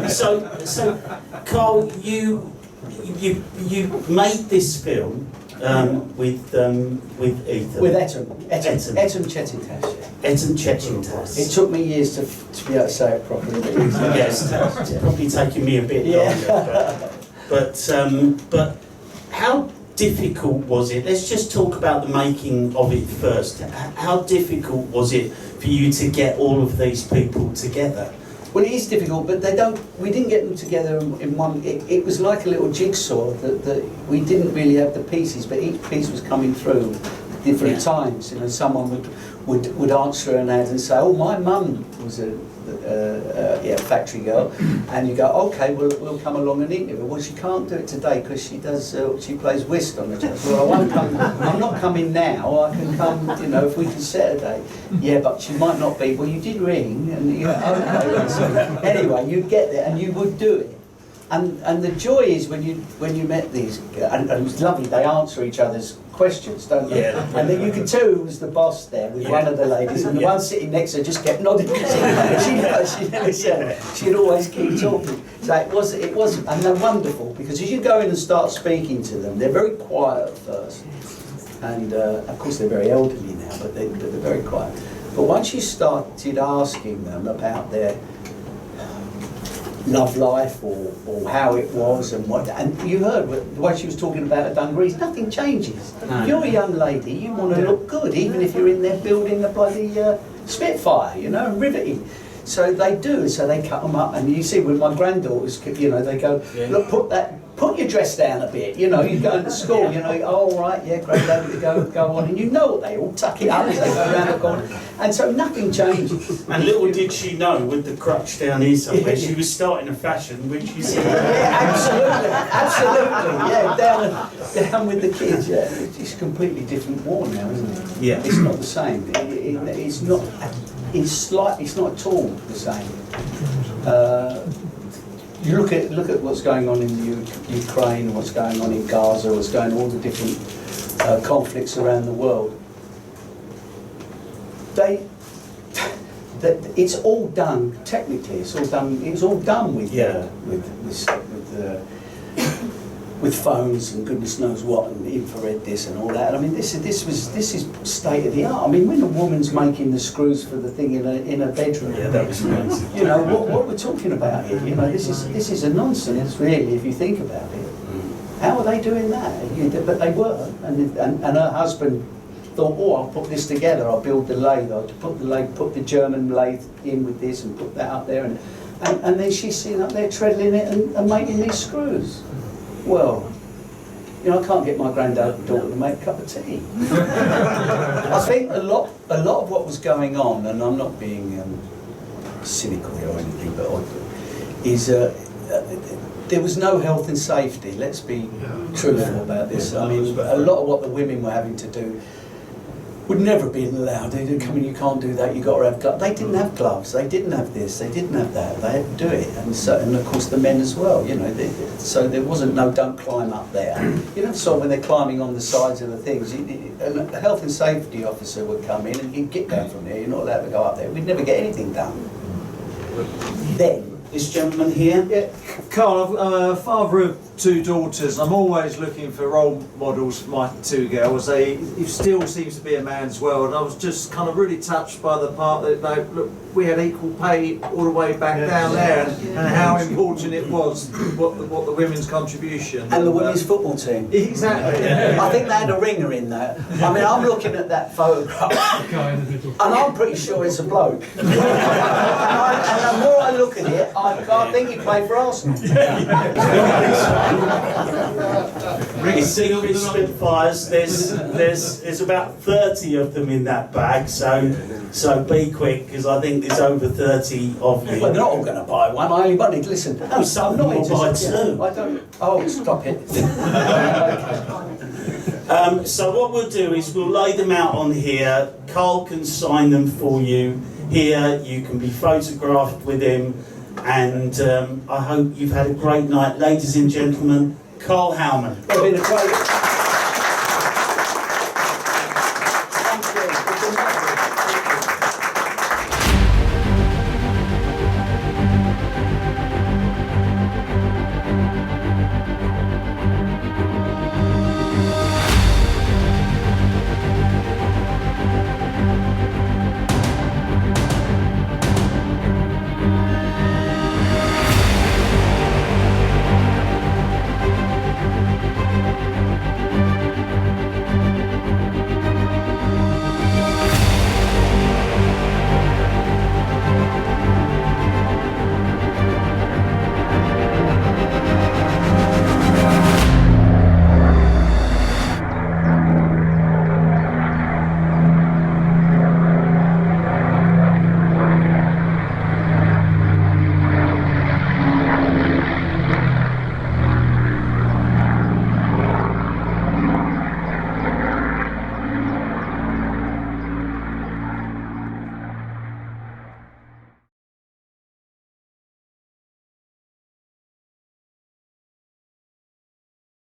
So, Carl, you made this film with Ethan. With Etam Chetintas. Etam Chetintas. It took me years to be able to say it properly. Yes, it's probably taken me a bit longer. But how difficult was it? Let's just talk about the making of it first. How difficult was it for you to get all of these people together? Well, it is difficult, but we didn't get them together in one. It was like a little jigsaw that we didn't really have the pieces, but each piece was coming through different times. You know, someone would answer an ad and say, "Oh, my mum was a factory girl," and you go, "Okay, we'll come along and interview her." Well, she can't do it today because she plays whist on the jazz. Well, I won't come. I'm not coming now. I can come. You know, if we can set a day. Yeah, but she might not be. Well, you did ring, and you okay. So anyway, you'd get there and you would do it. And the joy is when you met these, and it was lovely. They answer each other's questions, don't they? Yeah. And then you could tell who was the boss there with one of the ladies, and the one sitting next to her just kept nodding. She never said. She'd always keep talking. So it was, and they're wonderful because as you go in and start speaking to them, they're very quiet at first, and of course they're very elderly now, but they're very quiet. But once you started asking them about their love life or how it was and you heard the way she was talking about her dungarees, nothing changes. No. You're a young lady, you want to look good even if you're in there building a bloody Spitfire, you know, and riveting. So they do, so they cut them up, and you see with my granddaughters, you know, they go, look, put your dress down a bit, you know, you go into school, you know, oh, all right, yeah, granddad, go on, and you know what they all tuck it up as they go around the corner, and so nothing changes. And little did she know, with the crutch down here somewhere, she was starting a fashion, which you see. Yeah, absolutely, yeah, down with the kids, yeah. It's a completely different war now, isn't it? Yeah. It's not the same. It's not. It's not at all the same. You look at what's going on in Ukraine, what's going on in Gaza, what's going on, all the different conflicts around the world. It's all done technically. It's all done. It was all done with phones and goodness knows what, and infrared this and all that. I mean, this is state of the art. I mean, when a woman's making the screws for the thing in a bedroom, Yeah, that was nice. you know what we're talking about here. You know, this is a nonsense really if you think about it. How are they doing that? But they were, and her husband thought, oh, I'll put this together. I'll build the lathe. I'll put the German lathe in with this and put that up there, and then she's sitting up there treadling it and making these screws. Well, you know, I can't get my granddaughter to make a cup of tea. I think a lot of what was going on, and I'm not being cynical here or anything, but is there was no health and safety. Let's be truthful about this. I mean, a lot of what the women were having to do would never have been allowed. They didn't come in, you can't do that, you've got to have gloves. They didn't have gloves, they didn't have this, they didn't have that, they had to do it. And of course the men as well, you know, so there wasn't no don't climb up there. You know, so when they're climbing on the sides of the things, a health and safety officer would come in and he'd get down from there, you're not allowed to go up there. We'd never get anything done. Then, This gentleman here? yeah. Carl, I'm a father of two daughters. I'm always looking for role models for my two girls. It still seems to be a man's world. I was just kind of really touched by the part that look, we had equal pay all the way back down there, and how important it was, what the women's contribution. And the women's football team. Exactly. I think they had a ringer in that. I mean, I'm looking at that photograph, and I'm pretty sure it's a bloke. And the more I look at it, I think he played for Arsenal. It's secret Spitfires. There's about 30 of them in that bag, so be quick, because I think there's over 30 of you. Well, they're not all going to buy one. I only wanted, listen. No, some will buy two. I don't. Oh, stop it. So what we'll do is we'll lay them out on here. Carl can sign them for you. Here you can be photographed with him, and I hope you've had a great night, ladies and gentlemen. KARL HOWMAN. It's been a great.